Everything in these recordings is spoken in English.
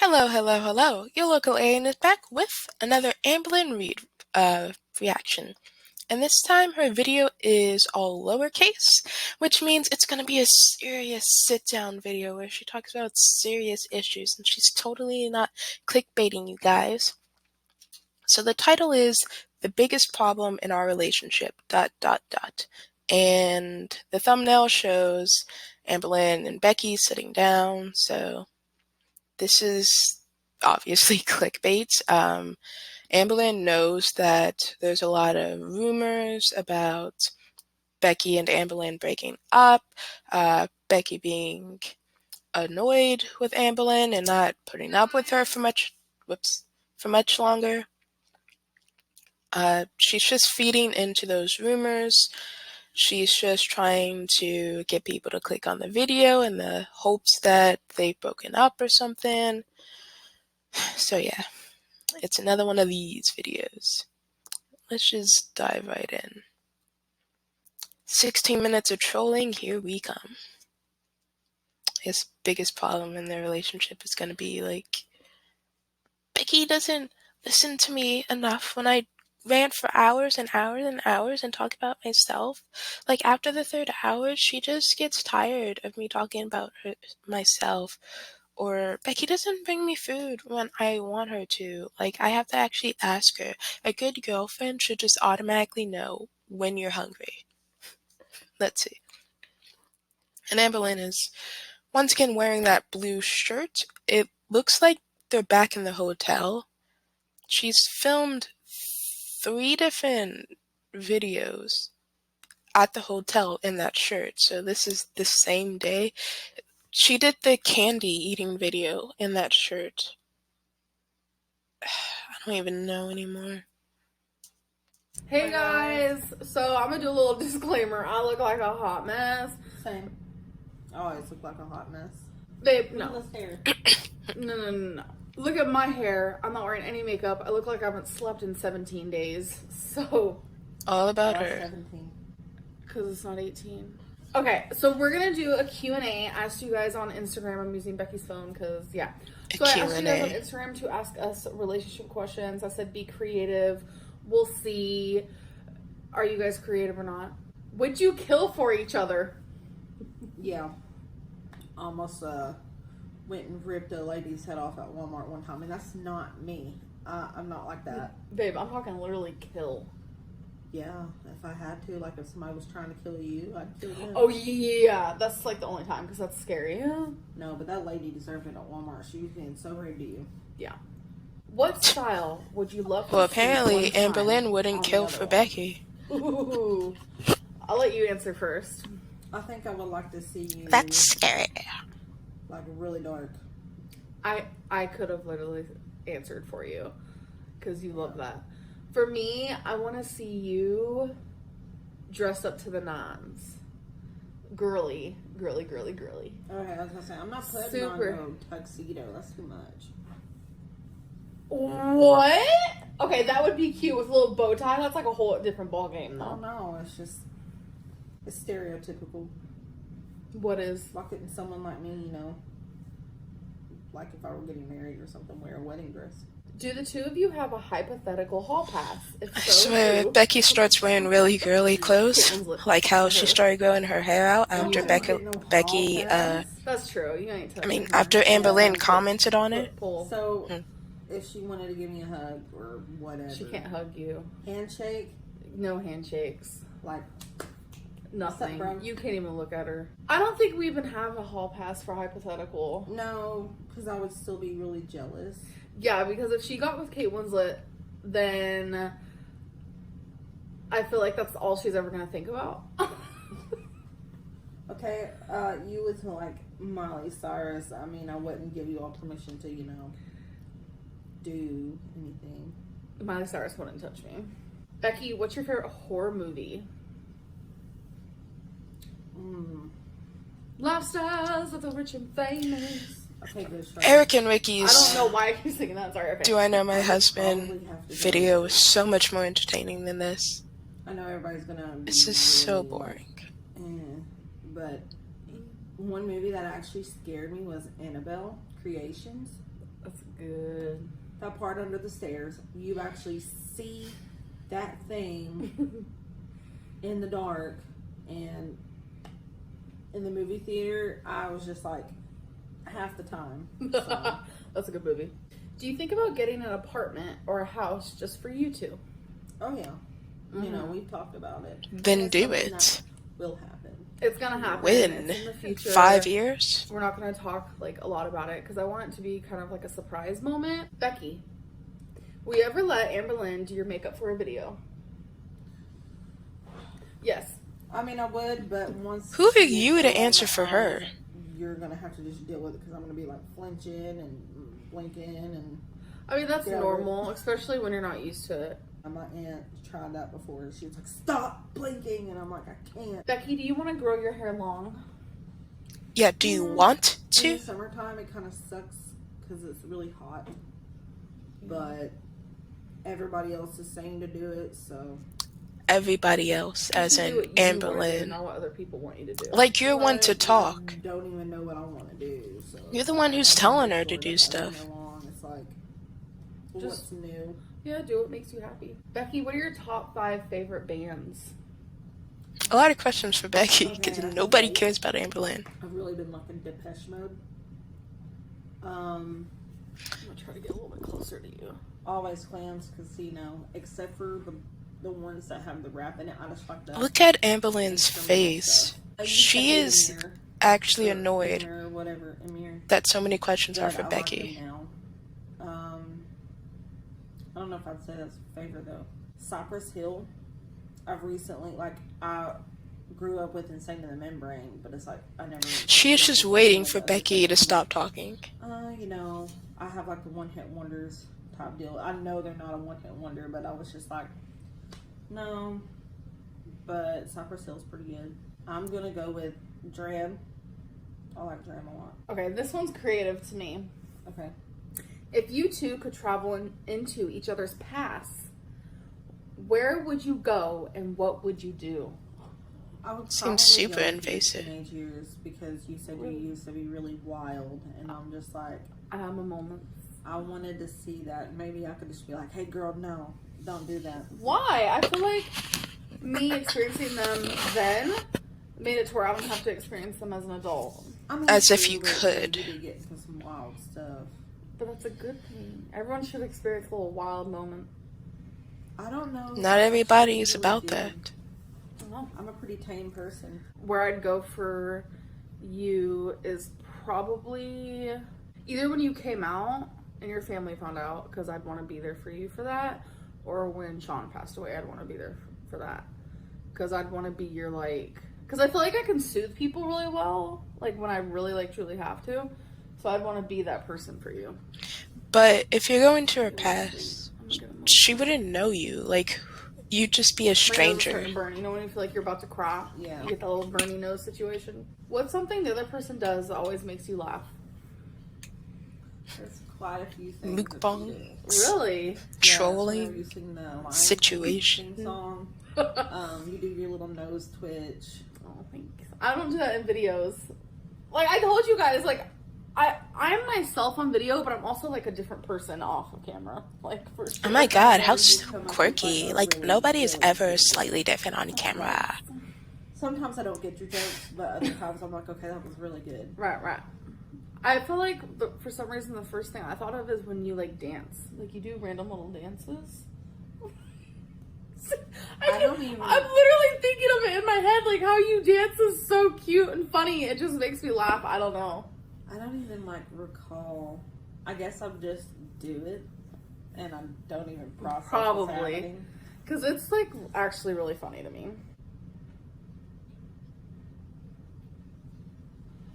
Hello, hello, hello. Your local alien is back with another Amberlynn Reid reaction. And this time her video is all lowercase, which means it's going to be a serious sit-down video where she talks about serious issues and she's totally not clickbaiting you guys. So the title is The Biggest Problem in Our Relationship, ... And the thumbnail shows Amberlynn and Becky sitting down, so this is obviously clickbait. Amberlynn knows that there's a lot of rumors about Becky and Amberlynn breaking up, Becky being annoyed with Amberlynn and not putting up with her for much longer. She's just feeding into those rumors. She's just trying to get people to click on the video in the hopes that they've broken up or something. So yeah, it's another one of these videos. Let's just dive right in. 16 minutes of trolling, here we come. His biggest problem in their relationship is going to be like, Becky doesn't listen to me enough when I rant for hours and hours and hours and talk about myself. Like after the third hour, she just gets tired of me talking about myself. Or Becky doesn't bring me food when I want her to. Like, I have to actually ask her. A good girlfriend should just automatically know when you're hungry. Let's see. And Amberlynn is once again wearing that blue shirt. It looks like they're back in the hotel. She's filmed 3 different videos at the hotel in that shirt. So this is the same day. She did the candy eating video in that shirt. I don't even know anymore. Hey guys, so I'm gonna do a little disclaimer. I look like a hot mess. Same. I always look like a hot mess. Babe, no. This hair. No. Look at my hair. I'm not wearing any makeup. I look like I haven't slept in 17 days. So. All about her. 17. Because it's not 18. Okay, so we're gonna do a Q&A. I asked you guys on Instagram. I'm using Becky's phone because, yeah. So I asked you guys on Instagram to ask us relationship questions. I said be creative. We'll see. Are you guys creative or not? Would you kill for each other? Yeah. Almost went and ripped a lady's head off at Walmart one time, and that's not me. I'm not like that. Babe, I'm talking literally kill. Yeah, if I had to, like if somebody was trying to kill you, I'd kill them. Oh yeah, that's like the only time because that's scary. No, but that lady deserved it at Walmart. She was being so rude to you. Yeah. What style would you love to Well, apparently Amberlynn wouldn't kill for Becky. Ooh. I'll let you answer first. I think I would like to see you. That's scary. Like really dark. I could have literally answered for you because you love that. For me, I want to see you dressed up to the nines. Girly. Okay, I was gonna say I'm not putting on no tuxedo. That's too much. What? Okay, that would be cute with a little bow tie. That's like a whole different ball game, though. Oh no, it's stereotypical. What is? Why couldn't someone like me, you know, like if I were getting married or something, wear a wedding dress? Do the two of you have a hypothetical hall pass? If so, I swear, Becky starts wearing really girly clothes, like how she started growing her hair out after Becky. That's true. You ain't. I mean, after Amberlynn commented on it. So, if she wanted to give me a hug or whatever, she can't hug you. Handshake? No handshakes. Like nothing. You can't even look at her. I don't think we even have a hall pass for hypothetical. No, because I would still be really jealous. Yeah, because if she got with Kate Winslet, then I feel like that's all she's ever going to think about. Okay, you with like Miley Cyrus, I mean, I wouldn't give you all permission to, you know, do anything. Miley Cyrus wouldn't touch me. Becky, what's your favorite horror movie? Lifestyles of the rich and famous. Okay, good. Eric and Ricky's I don't know why I keep singing that. Sorry. Okay. Do I Know My Husband video is so much more entertaining than this. I know everybody's gonna. This is so boring. But one movie that actually scared me was Annabelle Creations. That's good. That part under the stairs, you actually see that thing in the dark. And in the movie theater, I was just like, half the time. So. That's a good movie. Do you think about getting an apartment or a house just for you two? Oh yeah. You know, we've talked about it. Then do it. Will happen. It's gonna happen. When? It's in the future. 5 years? We're not gonna talk like a lot about it because I want it to be kind of like a surprise moment. Becky, will you ever let Amberlynn do your makeup for a video? Yes. I mean, I would, but once... Who are you to answer for her? You're gonna have to just deal with it because I'm gonna be like flinching and blinking and... I mean, that's normal, especially when you're not used to it. My aunt tried that before. She was like, stop blinking. And I'm like, I can't. Becky, do you want to grow your hair long? Yeah, do you want to? In the summertime, it kind of sucks because it's really hot. But everybody else is saying to do it, so... Everybody else, as in Amberlynn. Not what other people want you to do. Like, you're one to talk. I don't even know what I want to do. So you're the one who's telling her to do stuff. It's like, what's new? Yeah, do what makes you happy. Becky, what are your top 5 favorite bands? A lot of questions for Becky, because nobody cares about Amberlynn. I've really been liking Depeche Mode. I'm going to try to get a little bit closer to you. Always Clams, because, you know, except for the ones that have the rap in it, I just like that. Look at Amberlynn's face. She is actually annoyed that so many questions are for Becky. I don't know if I'd say that's a favorite though. Cypress Hill. I've recently, like, I grew up with Insane in the Membrane, but it's like I never. She is just waiting for Becky to stop talking. You know, I have like the one-hit wonders type deal. I know they're not a one-hit wonder, but I was just like, no. But Cypress Hill's pretty good. I'm gonna go with Dram. I like Dram a lot. Okay, this one's creative to me. Okay. If you two could travel into each other's pasts, where would you go and what would you do? I would seems super invasive. Teenage years, because you said you used to be really wild, and I'm just like, I have a moment. I wanted to see that. Maybe I could just be like, hey girl, no, don't do that. Why? I feel like me experiencing them then made it to where I don't have to experience them as an adult. I mean, as if you could. You get into some wild stuff. But that's a good thing. Everyone should experience a little wild moment. I don't know. Not everybody is about that. I don't know. I'm a pretty tame person. Where I'd go for you is probably either when you came out and your family found out, because I'd want to be there for you for that, or when Sean passed away, I'd want to be there for that. Because I'd want to be your, like... Because I feel like I can soothe people really well, like when I really, like, truly have to. So I'd want to be that person for you. But if you're going to her past, she wouldn't know you. Like, you'd just be a stranger. Burn. You know when you feel like you're about to cry? Yeah. You get that little burny nose situation. What's something the other person does that always makes you laugh? There's quite a few things. Mukbang. Really? Trolling. You sing the Situation. song. You do your little nose twitch. Oh, thanks. I don't do that in videos. Like, I told you guys, like, I'm myself on video, but I'm also, like, a different person off of camera. Like, for sure. Oh my god, how quirky. Like, nobody is ever slightly different on camera. Sometimes I don't get your jokes, but other times I'm like, okay, that was really good. Right. I feel like, for some reason, the first thing I thought of is when you, like, dance. Like, you do random little dances. I'm literally thinking of it in my head, like, how you dance is so cute and funny. It just makes me laugh. I don't know. I don't even, like, recall. I guess I just do it, and I don't even process what's happening. Because it's, like, actually really funny to me.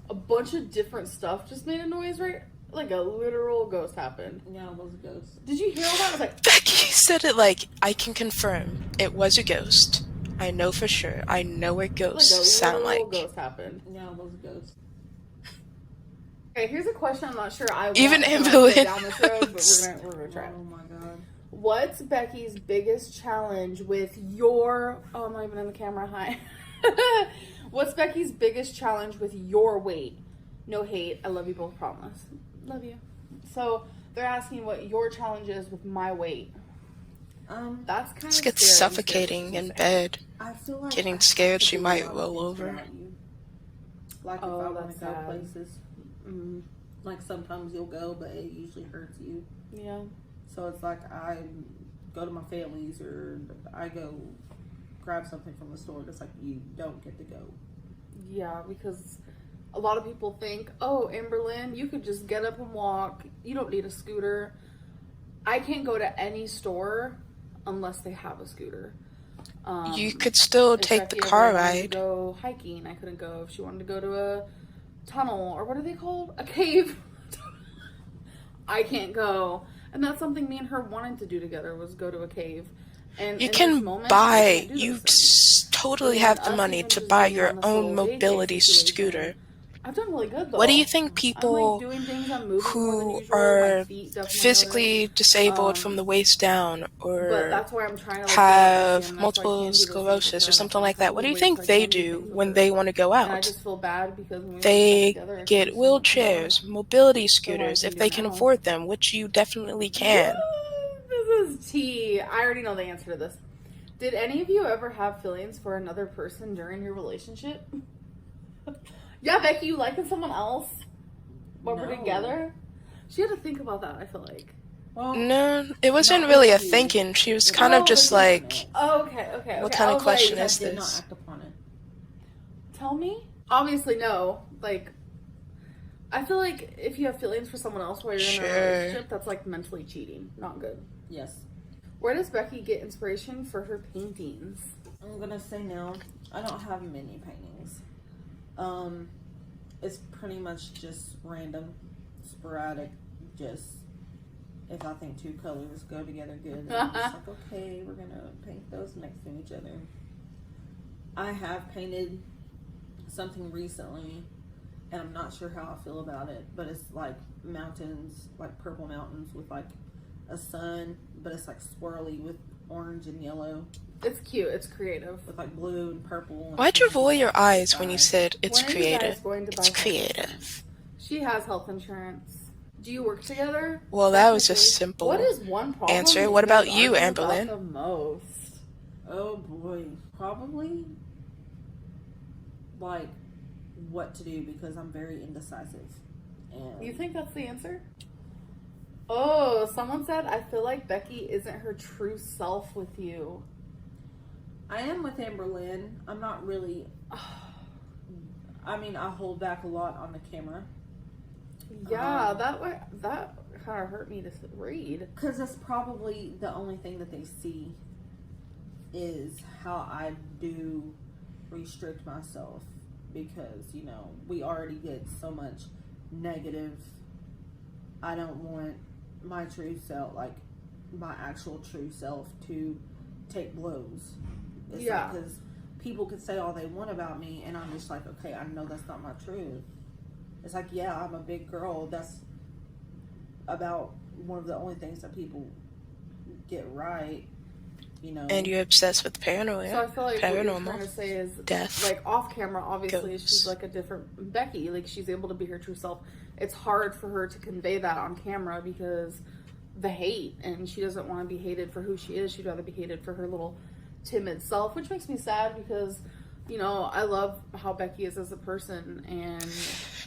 A bunch of different stuff just made a noise, right? Like a literal ghost happened. Yeah, it was a ghost. Did you hear all that? I was like... Becky said it like, I can confirm it was a ghost. I know for sure. I know what ghosts sound like. A literal ghost happened. Yeah, it was a ghost. Okay, here's a question I'm not sure I want even to Amberlynn down this road, but we're gonna try it. Oh my god. What's Becky's biggest challenge with your... Oh, I'm not even in the camera. Hi. What's Becky's biggest challenge with your weight? No hate. I love you both, promise. Love you. So, They're asking what your challenge is with my weight. That's kind of gets suffocating in bed. I feel like getting scared she might roll over. Like if I want to go places, like sometimes you'll go, but it usually hurts you. Yeah. So it's like I go to my family's or I go grab something from the store. It's like you don't get to go. Yeah, because a lot of people think, oh, Amberlynn, you could just get up and walk. You don't need a scooter. I can't go to any store unless they have a scooter. You could still take the car ride. To go hiking. I couldn't go if she wanted to go to a tunnel, or what are they called? A cave. I can't go. And that's something me and her wanted to do together, was go to a cave. And you can buy, you totally have the money to buy your own mobility scooter. I've done really good though. What do you think people who are physically disabled from the waist down, or have multiple sclerosis or something like that, what do you think they do when they want to go out? I just feel bad because they get wheelchairs, mobility scooters, if they can afford them, which you definitely can. This is tea. I already know the answer to this. Did any of you ever have feelings for another person during your relationship? Yeah, Becky, you liking someone else while we're together? She had to think about that, I feel like. Well, no, it wasn't really a thinking. She was kind of just like, okay. What kind of question is this? Did not act upon it. Tell me? Obviously, no. Like, I feel like if you have feelings for someone else while you're in a relationship, that's like mentally cheating. Not good. Yes. Where does Becky get inspiration for her paintings? I'm gonna say no. I don't have many paintings. It's pretty much just random, sporadic, just if I think two colors go together good, and I'm just like, okay, we're gonna paint those next to each other. I have painted something recently, and I'm not sure how I feel about it, but it's like mountains, like purple mountains with like a sun, but it's like swirly with orange and yellow. It's cute. It's creative. With like blue and purple. And why'd you roll your eyes when you said it's creative? It's creative. She has health insurance. Do you work together? Well, that was a simple answer. What about you, Amberlynn? The most. Oh boy, probably like what to do, because I'm very indecisive. And you think that's the answer? Oh, someone said, I feel like Becky isn't her true self with you. I am with Amberlynn. I'm not really. I mean, I hold back a lot on the camera. Yeah, that kind of hurt me to read. Because that's probably the only thing that they see is how I do restrict myself. Because, you know, we already get so much negative. I don't want my true self, like my actual true self, to take blows. It's yeah. Because people could say all they want about me, and I'm just like, okay, I know that's not my truth. It's like, yeah, I'm a big girl. That's about one of the only things that people get right, you know. And you're obsessed with paranoia. So I feel like what you're trying to say is, death, like off camera, obviously, ghosts. She's like a different Becky. Like she's able to be her true self. It's hard for her to convey that on camera because the hate, and she doesn't want to be hated for who she is. She'd rather be hated for her little timid self, which makes me sad because, you know, I love how Becky is as a person, and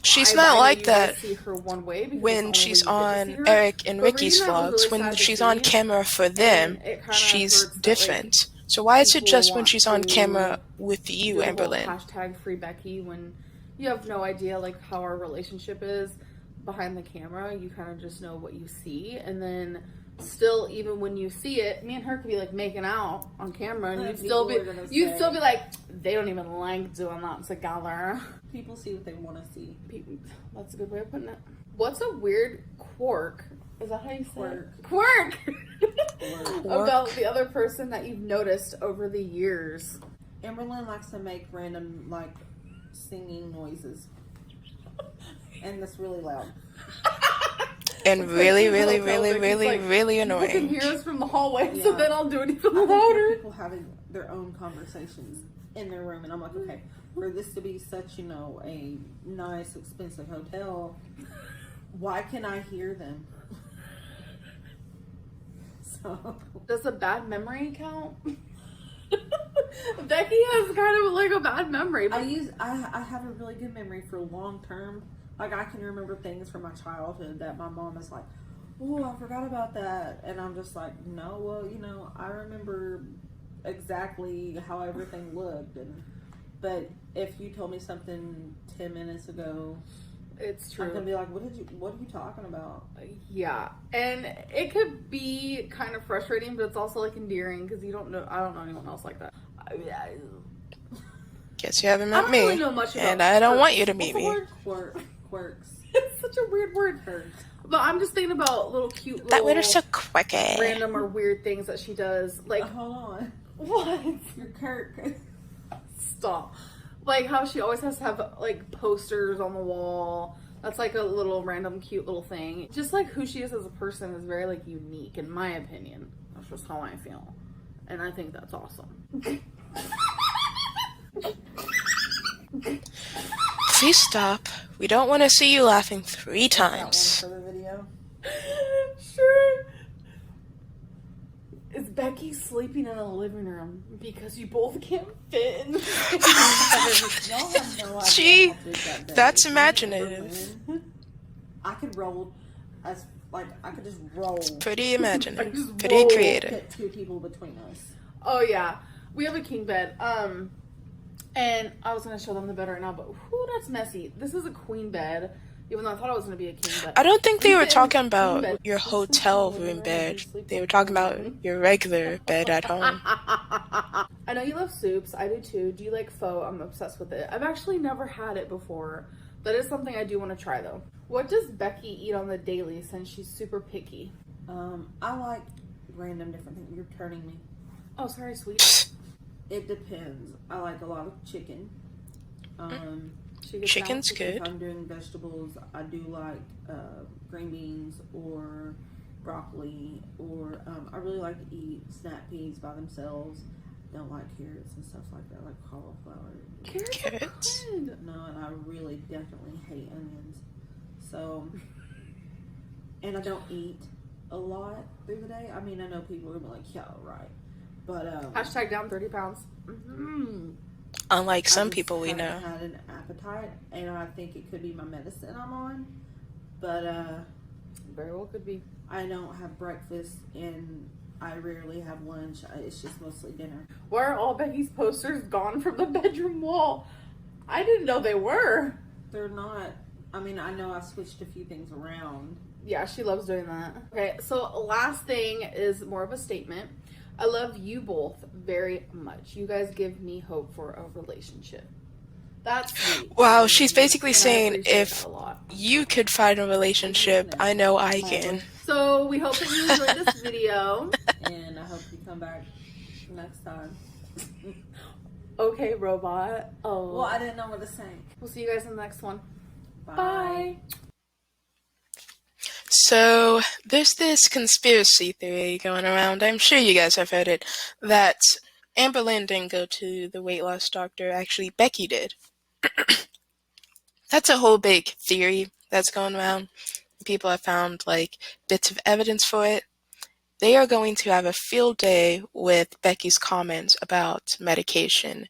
she's not like that see her one way when she's on Eric and Ricky's vlogs. When she's on camera for them, she's different. So why is it just when she's on camera with you, Amberlynn? Hashtag free Becky, when you have no idea like how our relationship is behind the camera. You kind of just know what you see, and then still, even when you see it, me and her could be like making out on camera, and you'd still be like, they don't even like doing that together. People see what they want to see. That's a good way of putting it. What's a weird quirk? Is that how you say it? Quirk. About the other person that you've noticed over the years? Amberlynn likes to make random like singing noises, and that's really loud. And really annoying. People can hear us from the hallway, yeah. So then I'll do it even louder. People having their own conversations in their room, and I'm like, okay, for this to be such, you know, a nice, expensive hotel, why can I hear them? So. Does a bad memory count? Becky has kind of like a bad memory. But I have a really good memory for long term. Like, I can remember things from my childhood that my mom is like, oh, I forgot about that. And I'm just like, no, well, I remember exactly how everything looked. But if you told me something 10 minutes ago, it's true. I'm going to be like, what are you talking about? Yeah. And it could be kind of frustrating, but it's also like endearing because I don't know anyone else like that. Guess you haven't met me. Really know much about and I don't want you to meet me. Quirks. It's such a weird word. But I'm just thinking about little cute little... That word is so quirky. Random or weird things that she does. Like... hold on. What? You're Kirk. Stop. Like how she always has to have like posters on the wall. That's like a little random cute little thing. Just like who she is as a person is very like unique in my opinion. That's just how I feel. And I think that's awesome. Please stop. We don't want to see you laughing 3 times. For the video. Sure. Is Becky sleeping in the living room because you both can't fit in? Gee, that's imaginative. I could roll as like I could just roll. It's pretty imaginative. Pretty creative. Get 2 people between us. Oh yeah, we have a king bed. And I was gonna show them the bed right now, but whoo, that's messy. This is a queen bed. Even though I thought it was going to be a king bed. I don't think they were talking about your hotel room bed. They were talking about your regular bed at home. I know you love soups. I do too. Do you like pho? I'm obsessed with it. I've actually never had it before. That is something I do want to try though. What does Becky eat on the daily since she's super picky? I like random different things. You're turning me. Oh, sorry, sweet. It depends. I like a lot of chicken. Chicken's good. If I'm doing vegetables, I do like green beans or broccoli, or I really like to eat snap peas by themselves. Don't like carrots and stuff like that, like cauliflower. Carrots? No, and I really definitely hate onions. So, and I don't eat a lot through the day. I mean, I know people are gonna be like, yeah, right, but hashtag down 30 pounds. Mm-hmm. Unlike some people we know. I had an appetite, and I think it could be my medicine I'm on. But very well could be. I don't have breakfast, and I rarely have lunch. It's just mostly dinner. Why are all Becky's posters gone from the bedroom wall? I didn't know they were. They're not. I mean, I know I switched a few things around. Yeah, she loves doing that. Okay, so last thing is more of a statement. I love you both very much. You guys give me hope for a relationship. That's sweet. Wow, she's basically saying if you could find a relationship, I know I can. So we hope that you enjoyed this video. And I hope you come back next time. Okay, robot. Oh. Well, I didn't know what to say. We'll see you guys in the next one. Bye. Bye. So, there's this conspiracy theory going around, I'm sure you guys have heard it, that Amberlynn didn't go to the weight loss doctor, actually Becky did. That's a whole big theory that's going around. People have found, like, bits of evidence for it. They are going to have a field day with Becky's comments about medication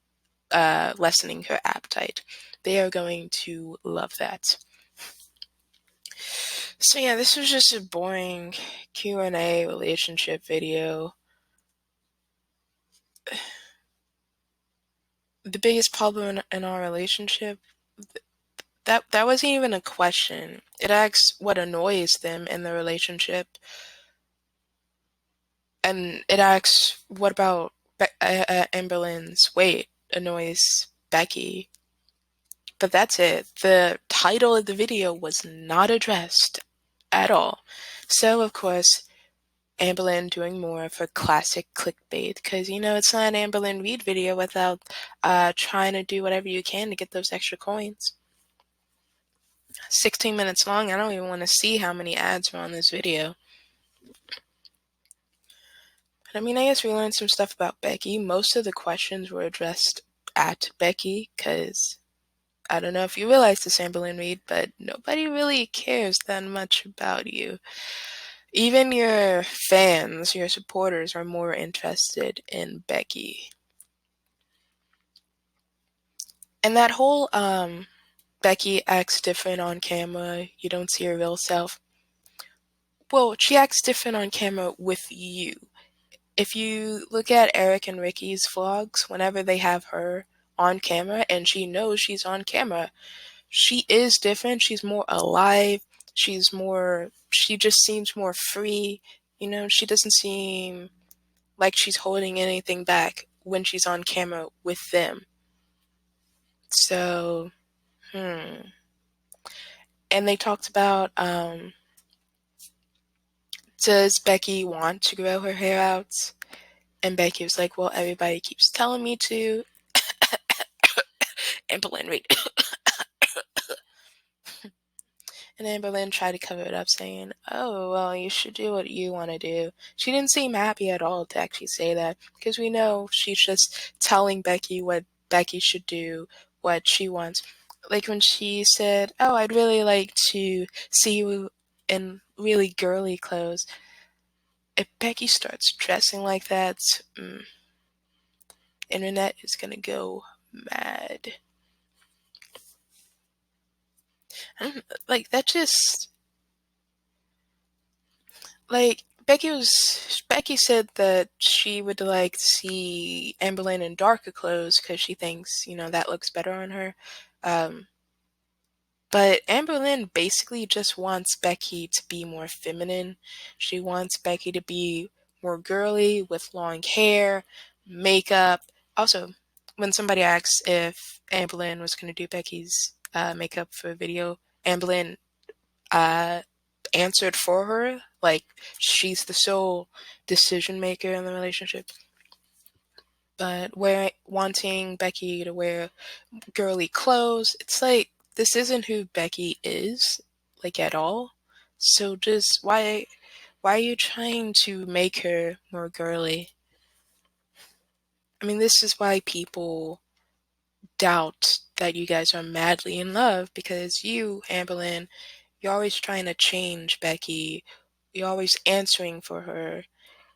lessening her appetite. They are going to love that. So yeah, this was just a boring Q&A relationship video. The biggest problem in our relationship, that wasn't even a question. It asks what annoys them in the relationship. And it asks what about Amberlynn's weight annoys Becky. But that's it. The title of the video was not addressed at all. So, of course, Amberlynn doing more of her classic clickbait, because, it's not an Amberlynn Reid video without trying to do whatever you can to get those extra coins. 16 minutes long. I don't even want to see how many ads are on this video. But, I guess we learned some stuff about Becky. Most of the questions were addressed at Becky, because I don't know if you realize this, Amberlynn Reid, but nobody really cares that much about you. Even your fans, your supporters are more interested in Becky. And that whole Becky acts different on camera, you don't see her real self. Well, she acts different on camera with you. If you look at Eric and Ricky's vlogs, whenever they have her on camera and she knows she's on camera, she is different. She's more alive. She just seems more free. She doesn't seem like she's holding anything back when she's on camera with them. So, and they talked about, does Becky want to grow her hair out? And Becky was like, well, everybody keeps telling me to. Amberlynn Reid. And Amberlynn tried to cover it up, saying, oh, well, you should do what you want to do. She didn't seem happy at all to actually say that, because we know she's just telling Becky what Becky should do, what she wants. Like when she said, oh, I'd really like to see you in really girly clothes. If Becky starts dressing like that, internet is going to go mad. That just... Becky said that she would like to see Amberlynn in darker clothes because she thinks, that looks better on her. But Amberlynn basically just wants Becky to be more feminine. She wants Becky to be more girly with long hair, makeup. Also, when somebody asks if Amberlynn was going to do Becky's makeup for a video, Amberlynn answered for her. Like, she's the sole decision maker in the relationship. But wanting Becky to wear girly clothes, it's like, this isn't who Becky is, at all. So just, why are you trying to make her more girly? I mean, this is why people doubt that you guys are madly in love, because you, Amberlynn, you're always trying to change Becky. You're always answering for her.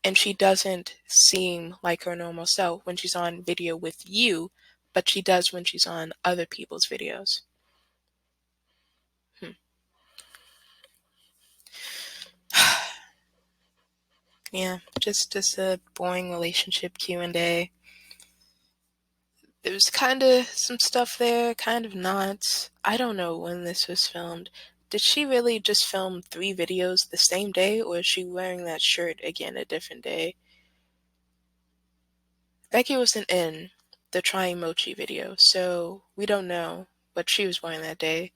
And she doesn't seem like her normal self when she's on video with you, but she does when she's on other people's videos. Yeah, just a boring relationship Q&A. There was kind of some stuff there, kind of not. I don't know when this was filmed. Did she really just film 3 videos the same day, or is she wearing that shirt again a different day? Becky wasn't in the Trying Mochi video, so we don't know what she was wearing that day.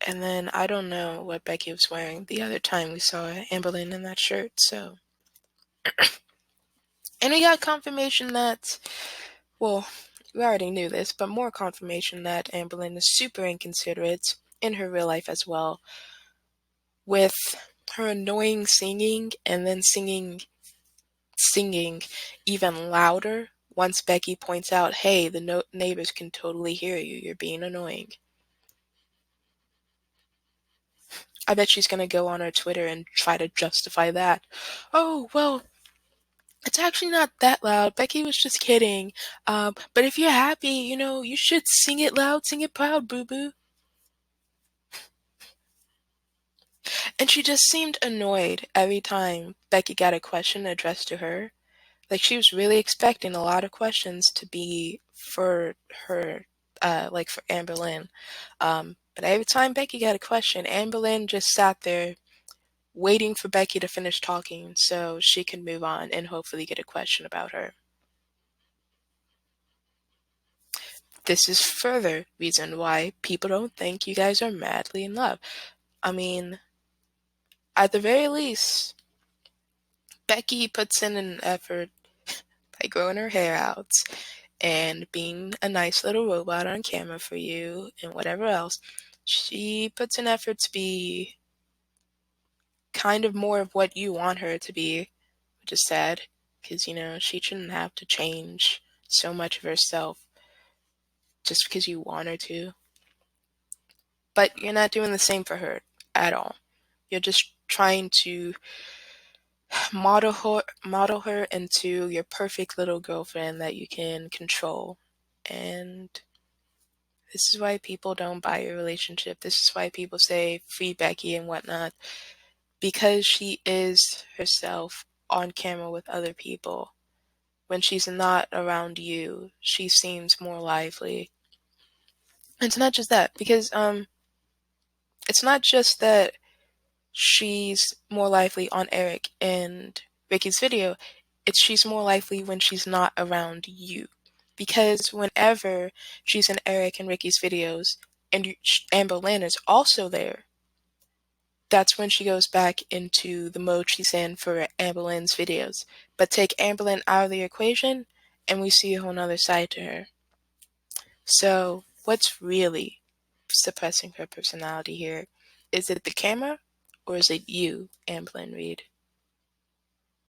And then I don't know what Becky was wearing the other time we saw Amberlynn in that shirt, so. And we got confirmation that, well, we already knew this, but more confirmation that Amberlynn is super inconsiderate in her real life as well, with her annoying singing and then singing even louder once Becky points out, hey, the neighbors can totally hear you, you're being annoying. I bet she's going to go on her Twitter and try to justify that. Oh, well, it's actually not that loud. Becky was just kidding. But if you're happy, you should sing it loud, sing it proud, boo-boo. And she just seemed annoyed every time Becky got a question addressed to her. Like, she was really expecting a lot of questions to be for her, for Amberlynn. But every time Becky got a question, Amberlynn just sat there waiting for Becky to finish talking so she can move on and hopefully get a question about her. This is further reason why people don't think you guys are madly in love. I mean, at the very least, Becky puts in an effort by growing her hair out and being a nice little robot on camera for you and whatever else. She puts an effort to be kind of more of what you want her to be, which is sad, because, she shouldn't have to change so much of herself just because you want her to. But you're not doing the same for her at all. You're just trying to model her into your perfect little girlfriend that you can control. And this is why people don't buy your relationship. This is why people say free Becky and whatnot. Because she is herself on camera with other people. When she's not around you, she seems more lively. And it's not just that, because it's not just that she's more lively on Eric and Ricky's video, it's she's more lively when she's not around you. Because whenever she's in Eric and Ricky's videos and Amberlynn is also there, that's when she goes back into the mode she's in for Amberlynn's videos. But take Amberlynn out of the equation and we see a whole nother side to her. So what's really suppressing her personality here? Is it the camera or is it you, Amberlynn Reid?